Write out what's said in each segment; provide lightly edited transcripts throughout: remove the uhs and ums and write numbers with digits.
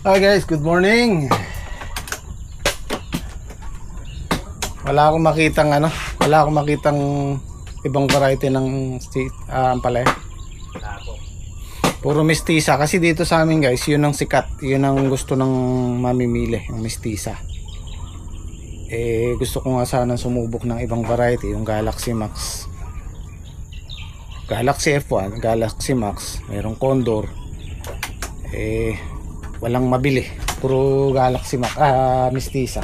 Hi guys, good morning. Wala akong makitang ibang variety ng ampalaya. Puro mestiza kasi dito sa amin guys, yun ang sikat, yun ang gusto ng mamimili, yung mestiza. Gusto ko nga sana sumubok ng ibang variety, yung Galaxy Max, Galaxy F1, Galaxy Max, mayroong Condor. Walang mabili, puro Galaxy Max, mestiza.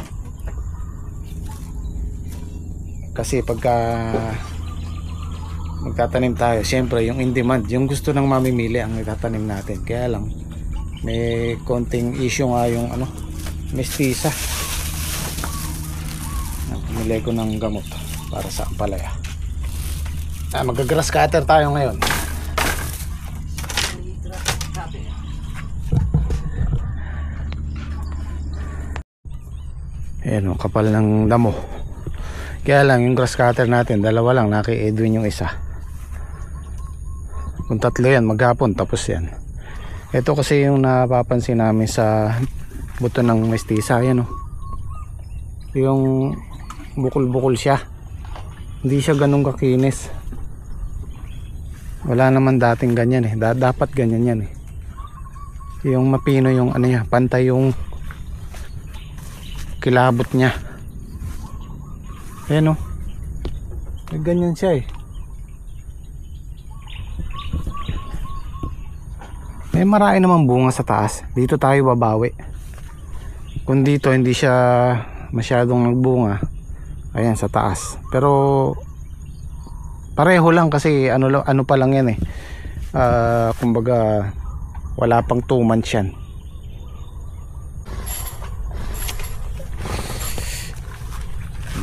Kasi pagka magtatanim tayo, syempre yung in demand, yung gusto ng mamimili ang itatanim natin. Kaya lang may konting issue nga yung mestiza. Pumili ko ng gamot para sa ampalaya. Mag-grass cutter tayo ngayon. Ayan, kapal ng damo. Kaya lang yung grass cutter natin, dalawa lang, na kay Edwin yung isa. Kung tatlo yan, maghapon tapos yan. Ito kasi yung napapansin namin sa buto ng mestiza. Ayan, yung bukol-bukol siya, hindi siya ganun kakinis. Wala naman dating ganyan dapat ganyan yan yung mapino yung niya, pantay yung kilabot niya. Ayan ganyan siya May marami naman bunga sa taas. Dito tayo babawi. Kung dito hindi siya masyadong nagbunga, ayan sa taas. Pero pareho lang kasi ano pa lang yan kumbaga wala pang 2 months yan.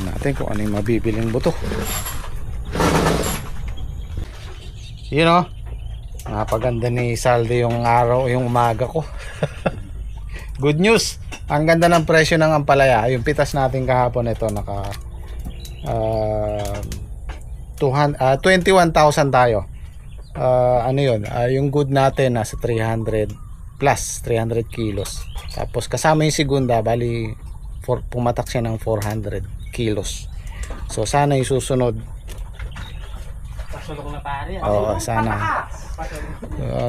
Natin kung ano yung mabibiling buto. Yun napaganda ni Saldo yung araw, yung umaga ko. Good news, ang ganda ng presyo ng ampalaya. Yung pitas natin kahapon, ito naka 21,000 tayo. Yung good natin nasa 300 plus, 300 kilos. Tapos kasama yung segunda, bali pumatak siya ng 400 kilos. So sana yung susunod, sana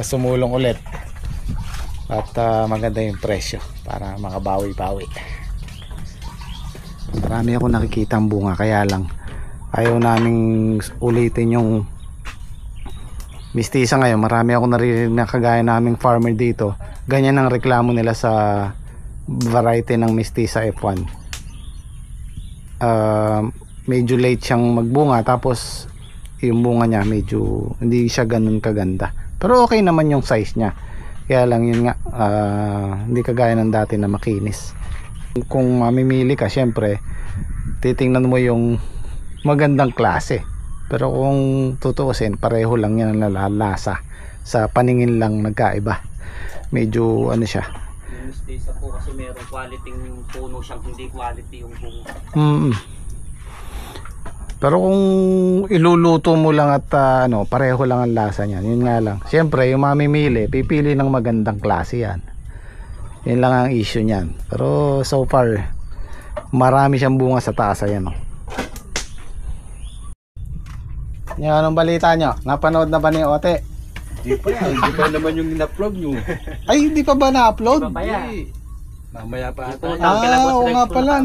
sumulong ulit at maganda yung presyo para makabawi-bawi. Marami ako nakikitang bunga, kaya lang ayaw naming ulitin yung mestiza ngayon. Marami ako narinig na kagaya naming farmer dito, ganyan ang reklamo nila sa variety ng mestiza F1. Medyo late siyang magbunga, tapos yung bunga niya medyo hindi siya ganun kaganda, pero okay naman yung size niya. Kaya lang yun nga, hindi kagaya ng dati na makinis. Kung mamimili ka, syempre titingnan mo yung magandang klase, pero kung tutuusin, pareho lang yan ang lasa. Sa paningin lang nagkaiba. Medyo siya, yung mestiza po kasi merong quality yung puno siyang, hindi quality yung bunga. Pero kung iluluto mo lang at pareho lang ang lasa niyan, yun nga lang. Siyempre, yung mamimili, pipili ng magandang klase yan. Yun lang ang issue niyan. Pero so far, marami siyang bunga sa taas. Ayan Yan, anong balita nyo? Napanood na ba ni Ote? Hindi pa yan. Hindi pa naman yung in-upload nyo. Ay, hindi pa ba na-upload? Hindi. Mamaya pa ata. Oo nga pala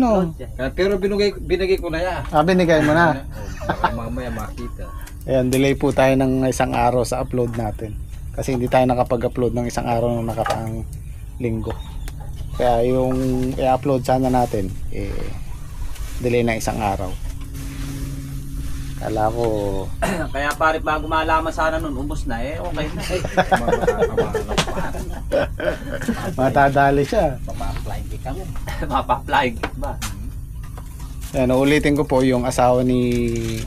Pero binigay ko na yan. Binigay mo na. Mamaya makita. Ayan, delay po tayo ng isang araw sa upload natin. Kasi hindi tayo nakapag-upload ng isang araw ng nakaraang linggo. Kaya yung i-upload sana natin, delay na isang araw. Kala ko kaya pare, bago malaman sana nun, ubos na okay na matadali siya. Mapa-flying kick kami. Mapa-flying kick ba? Ayan, ulitin ko po yung asawa ni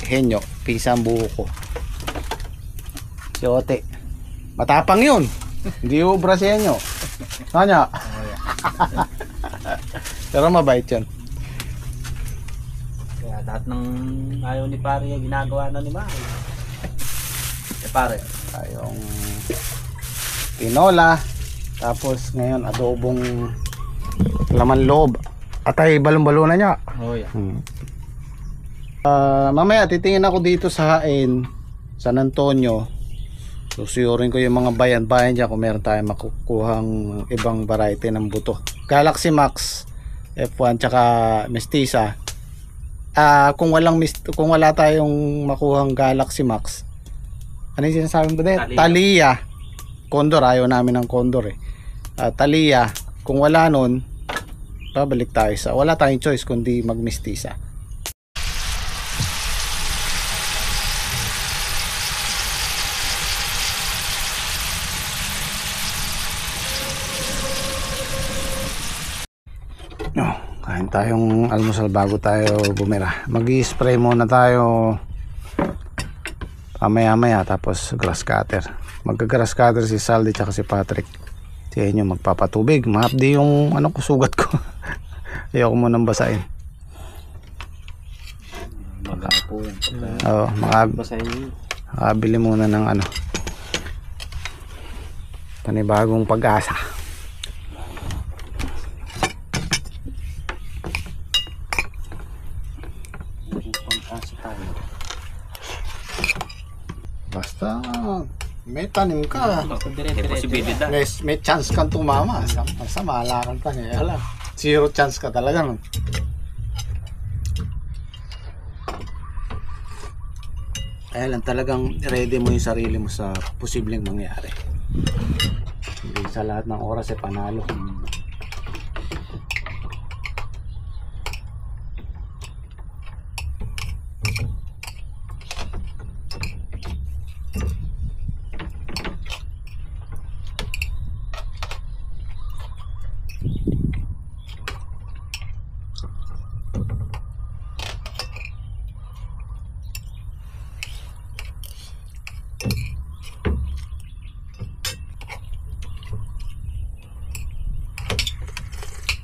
Henyo, pisa ang buho ko. Si Ote. Matapang yun. Hindi ubra si Henyo. Kanya. Pero mabait yun. Lahat ng ayaw ni pare ginagawa na ni Mari. Pare, tayong tinola, Tapos ngayon adobong laman loob. Atay balon-balon na niya. Oh, yeah. Mamaya titingin ako dito sa Hain, San Antonio. Susuyorin ko yung mga bayan-bayan dyan kung meron tayong makukuhang ibang variety ng buto. Galaxy Max F1 tsaka Mestiza. Kung wala tayong makuhang Galaxy Max, ano yung sinasabi mo din? Thalia. Condor, ayaw namin ng Condor eh. Thalia, kung wala nun, babalik tayo sa, wala tayong choice kundi mag-Mestiza. Kain tayong almusal bago tayo bumira. Mag-i-spray muna tayo maya tapos grass cutter. Magka-grass cutter si Saldi tsaka si Patrick. Si inyo magpapatubig. Mahapdi yung sugat ko. Ayoko munang basahin. Magapo yan. Oo, Basahin. makabili muna ng panibagong pag-asa. Basta may tanim ka, Posibilidad. may chance kang tumama. Basta maalakan ka niya. Alam, zero chance ka talaga. No? Kaya lang talagang ready mo yung sarili mo sa posibleng mangyari. Hindi sa lahat ng oras panalo.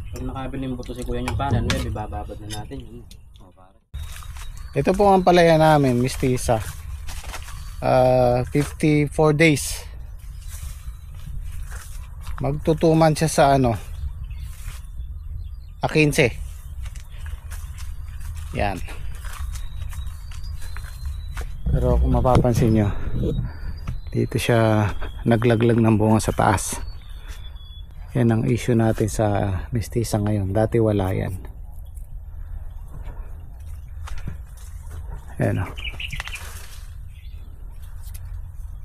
Pag nakabili yung buto si kuya niyang panan, ibababad na natin yun. Ito po ang palaya namin, Mestiza. 54 days. Magtutuman siya sa 15. Yan. Pero kung mapapansin nyo, dito siya naglaglag ng bunga sa taas. Yan ang issue natin sa Mestiza ngayon. Dati wala yan. Ayan o.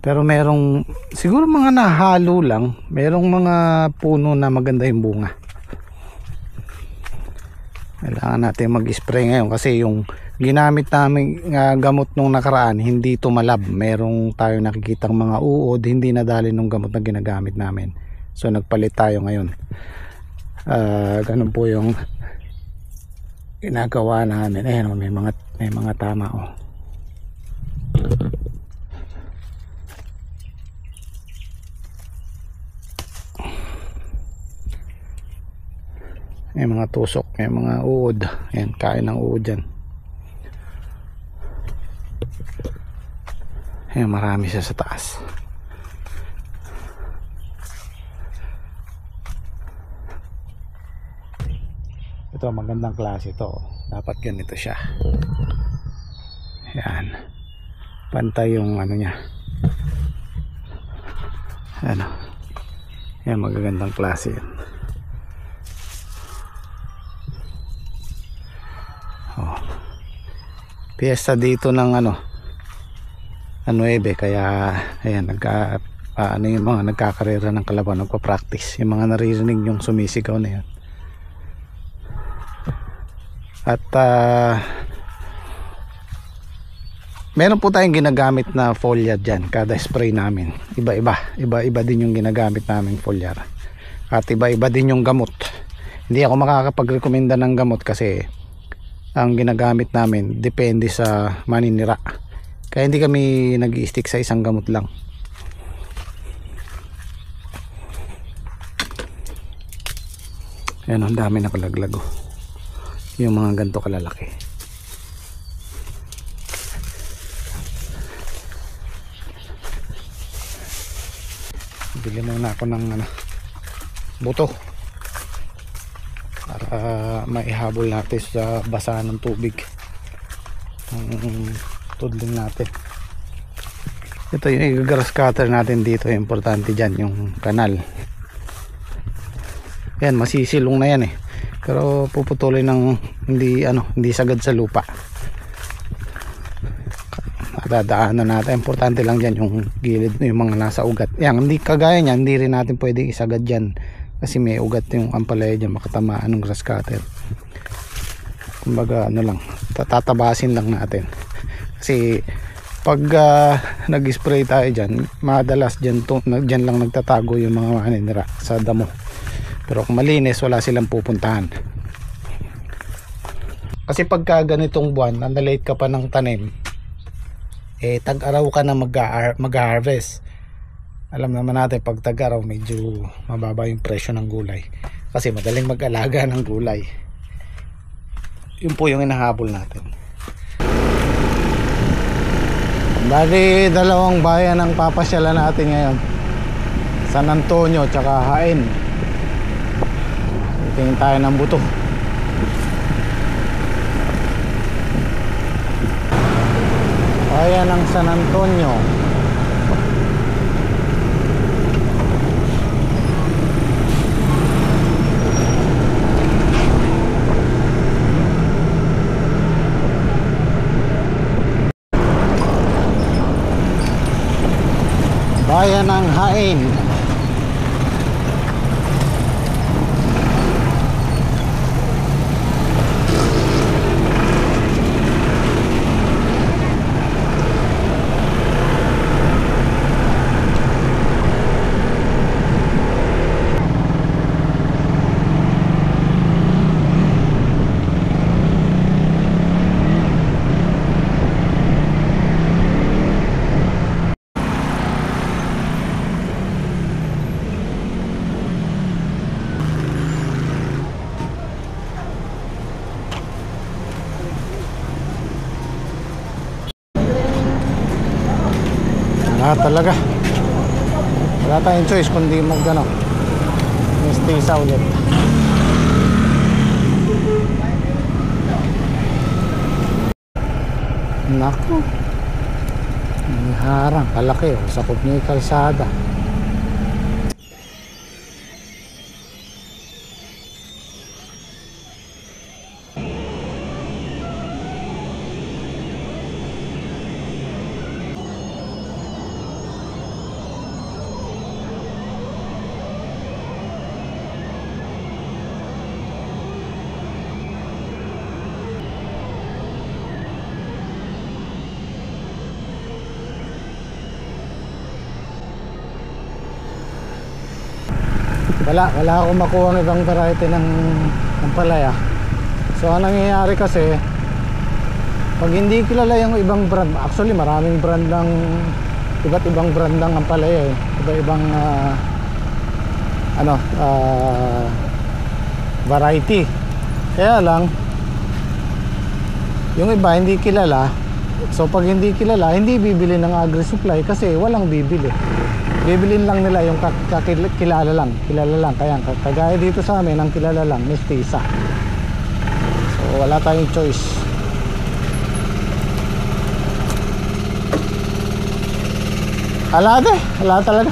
Pero merong, siguro mga nahalo lang, merong mga puno na maganda yung bunga. Kailangan natin mag-spray ngayon kasi yung ginamit namin gamot nung nakaraan hindi tumalab. Merong tayo nakikitang mga uod, hindi nadali nung gamot na ginagamit namin. So nagpalit tayo ngayon. Ganun po yung ginagawa namin. Ayan o, may mga tama o. May mga tusok, may mga uod. Ayan, kain ng uod dyan. Ayan, marami siya sa taas. Ito, magandang klase ito. Dapat ganito siya. Ayan. Pantay yung niya. Ano. Ayan, magagandang klase yan. Oh. Piyesta dito ng 9 kaya ayan yung mga nagkakarera ng kalabaw nagpa-practice, yung mga naririnig yung sumisigaw na yan. At meron po tayong ginagamit na foliar dyan kada spray namin. Iba-iba din yung ginagamit naming foliar. At iba-iba din yung gamot. Hindi ako makakapag-rekomenda ng gamot kasi ang ginagamit namin depende sa maninira. Kaya hindi kami nag-i-stick sa isang gamot lang. Ayan, ang dami nakalaglag oh. Yung mga ganito kalalaki. Bili muna ako ng buto para maihabol natin sa basa ng tubig ang tudling natin. Ito yung grass cutter natin dito, importante dyan yung kanal. Yan, masisilong na yan eh, pero puputuloy ng hindi sagad sa lupa. Dadaanan natin, importante lang dyan yung gilid, yung mga nasa ugat. Yan, hindi kagaya niyan, hindi rin natin pwedeng isagad dyan kasi may ugat yung ampalaya dyan, makatamaan ng grass cutter. Kumbaga lang, tatabasin lang natin kasi pag nag-spray tayo dyan, madalas dyan lang nagtatago yung mga maninira sa damo, pero kung malinis wala silang pupuntahan. Kasi pagka ganitong buwan, nandalate ka pa ng tanim, tag-araw ka na mag-harvest. Alam naman natin pag tag-araw medyo mababa yung presyo ng gulay kasi madaling mag-alaga ng gulay. Yun po yung hinahabol natin. Bali, dalawang bayan ang papasyalan natin ngayon, San Antonio tsaka Jaén. Tingin tayo ng buto. Bayan ng San Antonio. Bayan ng Jaén. Talaga wala tayong choice kundi mistisa ulit. Naku, may harang kalaki, sakop niya yung kalsada. Wala akong makuha ng ibang variety ng palaya. So ang nangyayari kasi, pag hindi kilala yung ibang brand, actually maraming brand ng iba't ibang brand ng ampalaya iba-ibang variety. Kaya lang yung iba hindi kilala. So pag hindi kilala, hindi bibili ng agri-supply kasi walang bibili. Bibilin lang nila yung kilala lang. Kaya kagaya dito sa amin, ang kilala lang, mistisa. So wala tayong choice. Hala talaga.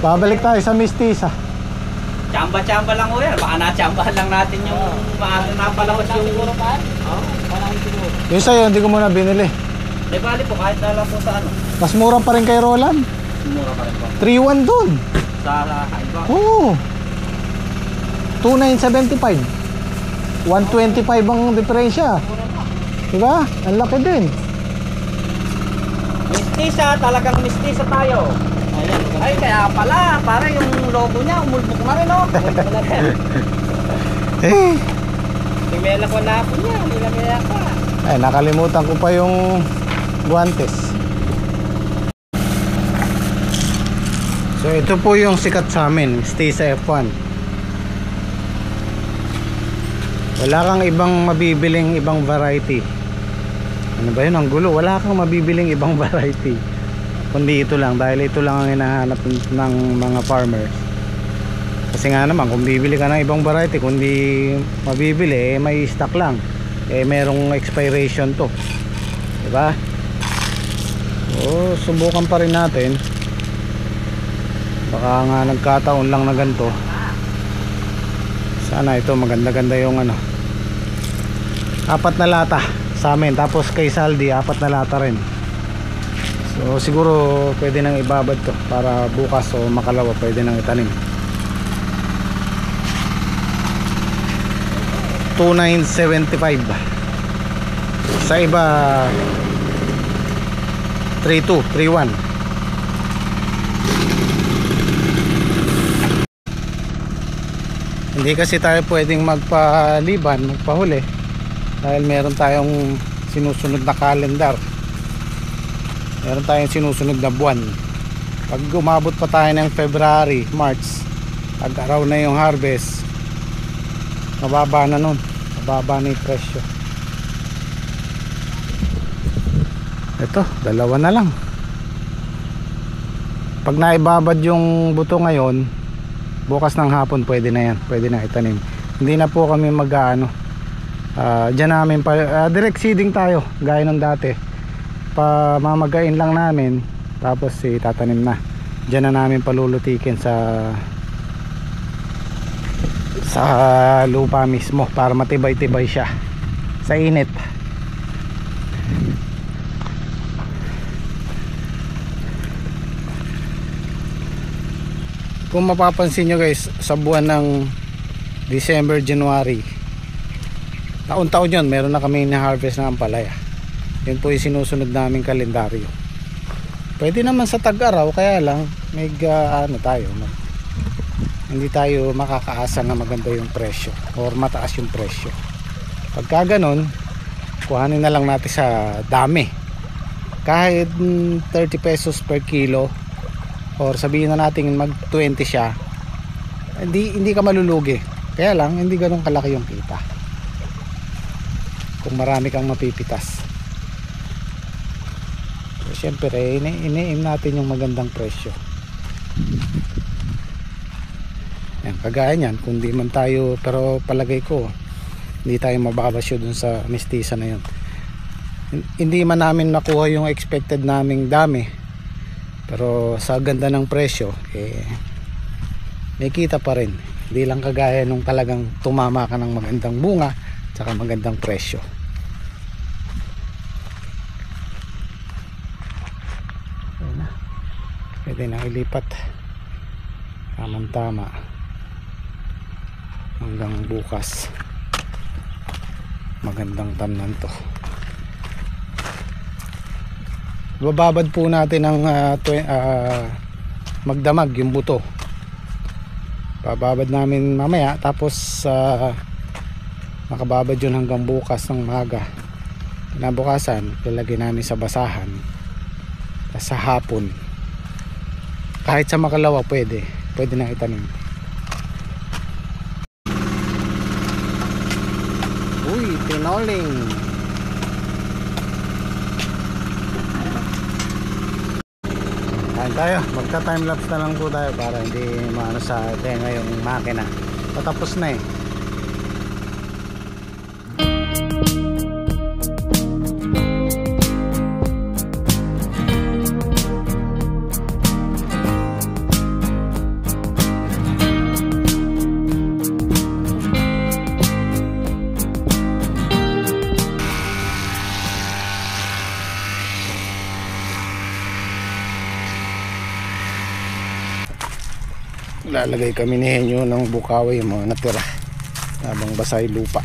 Babalik tayo sa mistisa. Chamba-chamba lang ho yan. Baka na-chambahan lang natin yung napalahot yung urukan. Yung sa'yo, hindi ko muna binili. Di bali po, kahit na lang po sa Mas mura pa rin kay Roland. Mura pa rin po. 3-1 dun. Sa iba? Oo. 2,975. 125 ang diferensya. Diba? Ang laki din. Mistisa, talagang mistisa tayo. Ayan. Ay, kaya pala, para yung logo niya, umulbok na rin, no? Umulbok na rin. Himela ko na ako niya, himela ko. Ay, nakalimutan ko pa yung guantes. So ito po yung sikat sa amin, Mistisa F1. Wala kang ibang mabibiling ibang variety. Ano ba yun, ang gulo? Wala kang mabibiling ibang variety kundi ito lang, dahil ito lang ang hinahanap ng mga farmers. Kasi nga naman kung bibili ka ng ibang variety, kung di mabibili may stock lang, merong expiration to, diba? Subukan pa rin natin, baka nga nagkataon lang na ganito. Sana ito maganda-ganda yung ano, 4 na lata sa amin, tapos kay Saldi 4 na lata rin. So siguro pwede nang ibabad to para bukas o makalawa pwede nang itanim. 2,975 sa iba 3,200, 3,100. Hindi kasi tayo pwedeng magpahuli dahil meron tayong sinusunod na calendar, meron tayong sinusunod na buwan. Pag umabot pa tayo ng February, March, pag-araw na yung harvest, mababa na nun, mababa na yung presyo. Ito, 2 na lang. Pag naibabad yung buto ngayon, bukas ng hapon pwede na yan, pwede na itanim. Hindi na po kami dyan namin direct seeding tayo gaya ng dati, mamagain lang namin tapos tatanim na. Dyan na namin palulutikin sa lupa mismo para matibay-tibay siya sa init. Kung mapapansin nyo guys, sa buwan ng December, January, taon-taon yun, meron na kami na-harvest ng ampalaya. Yun po yung sinusunod naming kalendaryo. Pwede naman sa tag-araw, kaya lang hindi tayo makakaasa na maganda yung presyo or mataas yung presyo. Pagka ganun, kuhanin na lang natin sa dami. Kahit 30 pesos per kilo or sabihin na natin mag 20 siya, hindi ka malulugi. Kaya lang hindi ganun kalaki yung kita kung marami kang mapipitas. So syempre ini-aim natin yung magandang presyo. Yan, kagaya nyan, kung di man tayo, pero palagay ko hindi tayo mababasyo dun sa mestiza na yun. Hindi man namin nakuha yung expected naming dami, pero sa ganda ng presyo may kita pa rin. Hindi lang kagaya nung talagang tumama ka ng magandang bunga tsaka magandang presyo. Pwede na ilipat, tamang-tama hanggang bukas. Magandang tamnan to. Bababad po natin ng magdamag yung buto. Bababad namin mamaya, tapos makababad yun hanggang bukas ng maga. Kinabukasan lalagay namin sa basahan, sa hapon kahit sa makalawa pwede na itanim. Uy, tinoling. Kain tayo, magka time lapse na lang po tayo para hindi maano sa tenga yung makina. Patapos na eh. Lalagay kami ni Henyo ng bukawi, yung mga natira habang basa yung lupa.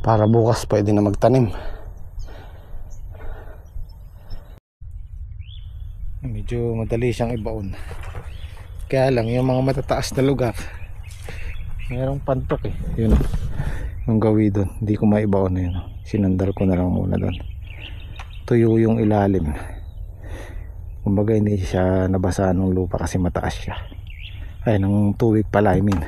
Para bukas pwede na magtanim. Medyo madali siyang ibaon Kaya lang yung mga matataas na lugar merong pantok eh. Yun yung gawi doon, hindi ko maibaw na yun. Sinandar ko na lang muna doon. Tuyo yung ilalim, kumbaga hindi siya nabasa ng lupa kasi mataas siya, ay ng tubig pala, I mean.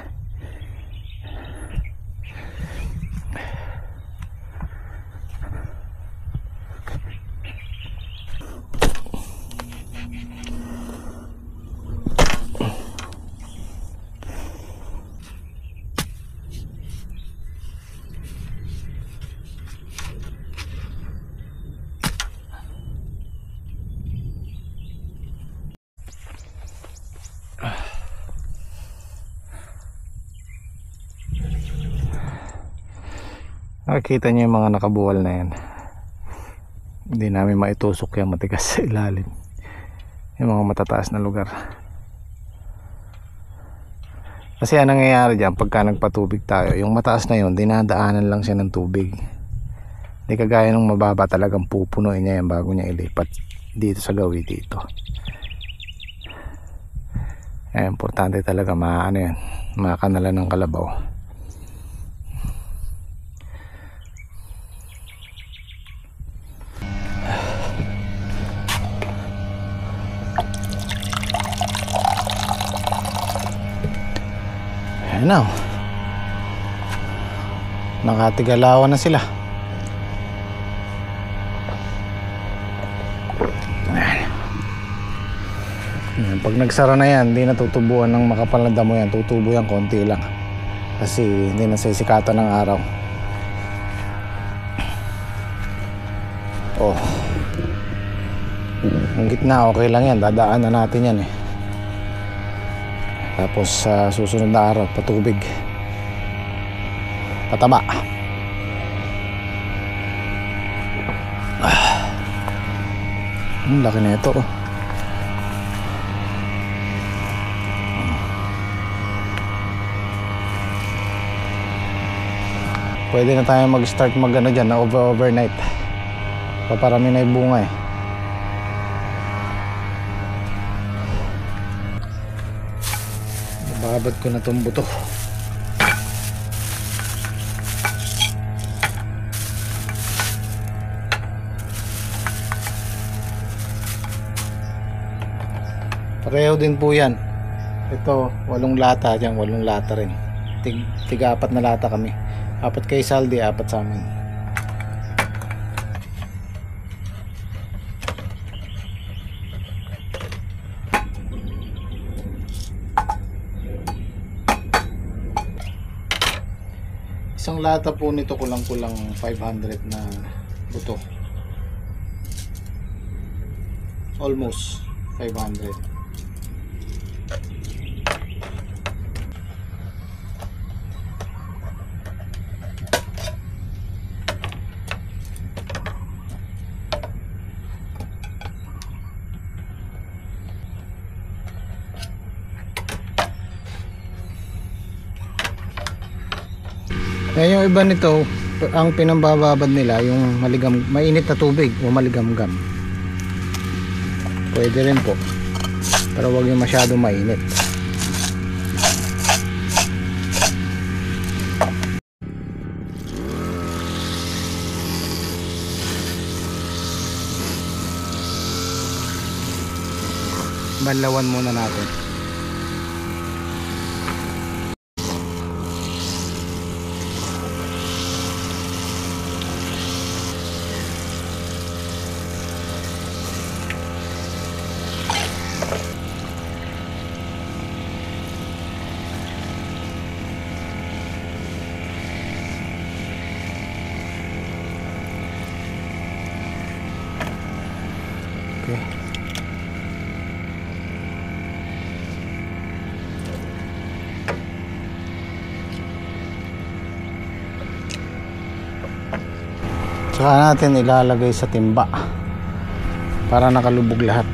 Nakikita niyo yung mga nakabuwal na yan, hindi namin maitusok yung matigas sa ilalim, yung mga matataas na lugar. Kasi ang nangyayari dyan pagka nagpatubig tayo, yung mataas na yun dinadaanan lang siya ng tubig, hindi kagaya nung mababa talagang pupunuin niya yan bago niya ilipat dito sa gawi dito. Importante talaga maano yan, makanalan ng kalabaw. Ayan na, nakatigalawan na sila. Ayan, pag nagsara na yan, hindi na tutubuan ng makapal na damo yan, tutubo yan konti lang kasi hindi na sisikatan ng araw. Oh, ang gitna okay lang yan, dadaan na natin yan eh. Tapos sa susunod na araw patubig, pataba. Ang laki na ito oh. Pwede na tayo mag-start mag-ano dyan na overnight. Paparami na yung bunga eh. Babad ko na itong buto. Pareho din po yan. Ito 8 lata dyan, 8 lata rin. Tiga 4 na lata kami. 4 kay Saldi, 4 sa amin. Isang lata po nito kulang-kulang 500 na buto. Almost 500. Ngayon yung iba nito, ang pinambababad nila yung mainit na tubig o maligamgam. Pwede rin po, pero wag yung masyado mainit. Banlawan muna natin. Okay. Saka natin ilalagay sa timba para nakalubog lahat.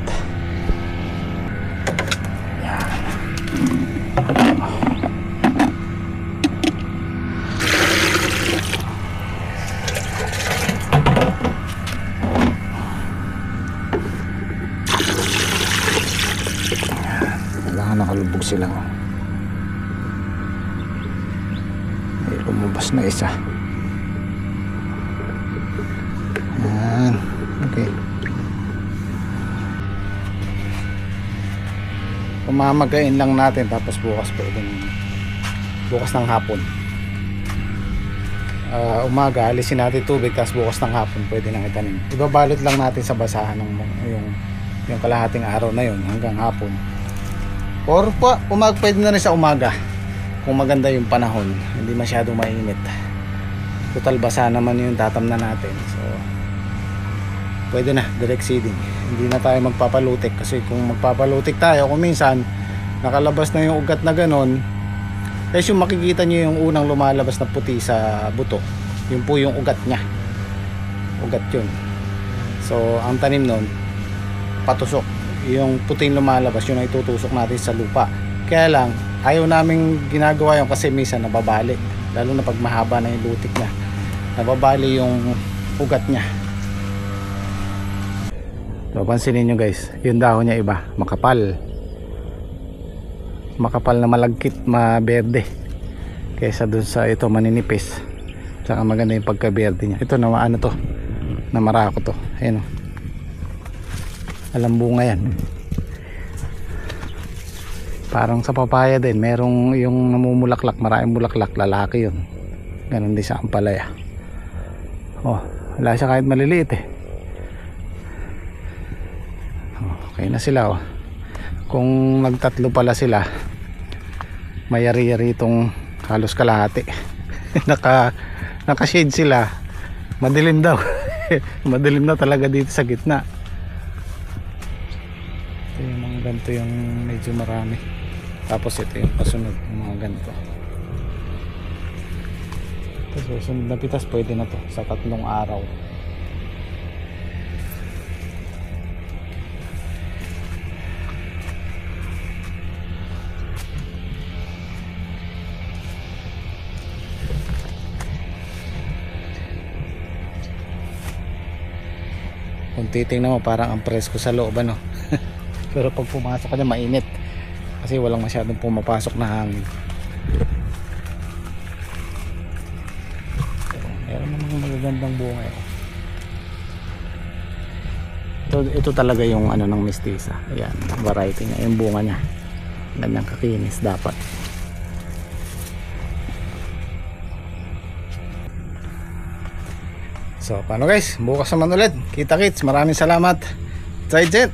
nakalubog sila. May lumabas na isa. Yan. Okay. Pumamagain lang natin tapos bukas ng hapon. Umaga alisin natin tubig tapos bukas ng hapon pwede nang itanim. Ibabalot lang natin sa basahan ng yung kalahating araw na yun hanggang hapon. Or pwede na rin sa umaga kung maganda yung panahon, hindi masyadong mainit. Total basa naman yung tatamnan natin, so pwede na direct seeding. Hindi na tayo magpapalutik kasi kung magpapalutik tayo kung minsan nakalabas na yung ugat na ganon, kasi yung makikita nyo yung unang lumalabas na puti sa buto, yun po yung ugat nya, ugat yun. So ang tanim nun patusok, yung puting lumalabas yun ay tutusok natin sa lupa. Kaya lang ayaw naming ginagawa yun kasi minsan nababali, lalo na pag mahaba na yung lutik na, nababali yung ugat nya. So pansinin nyo guys, yung dahon niya iba, makapal na malagkit, maberde kaysa dun sa ito maninipis, tsaka maganda yung pagkaberde niya. Ito na ano to, na marako to, ayun o, alam bunga yan, parang sa papaya din, merong yung namumulaklak, maraming bulaklak, lalaki yun, ganun din sa ampalaya. Oh, wala siya kahit maliliit eh. Okay na sila oh. Kung nagtatlo pala sila, mayari-yari itong halos kalahati. Naka-shade sila. Madilim daw. Madilim na talaga dito sa gitna. Ito yung mga ganito yung medyo marami. Tapos ito yung pasunod, yung mga ganito. Ito susunod na pitas, pwede na to sa 3 araw. Kung titingnan mo parang ang presko sa loob ano. Pero pag pumasok ka na mainit kasi walang masyadong pumapasok na hangin. Meron namang magagandang bunga eh. Ito talaga yung ano ng mestiza. Ayan, variety niya, yung bunga niya gandang kakinis dapat. So paano guys, bukas naman ulit, kita kits, maraming salamat. Zaijet.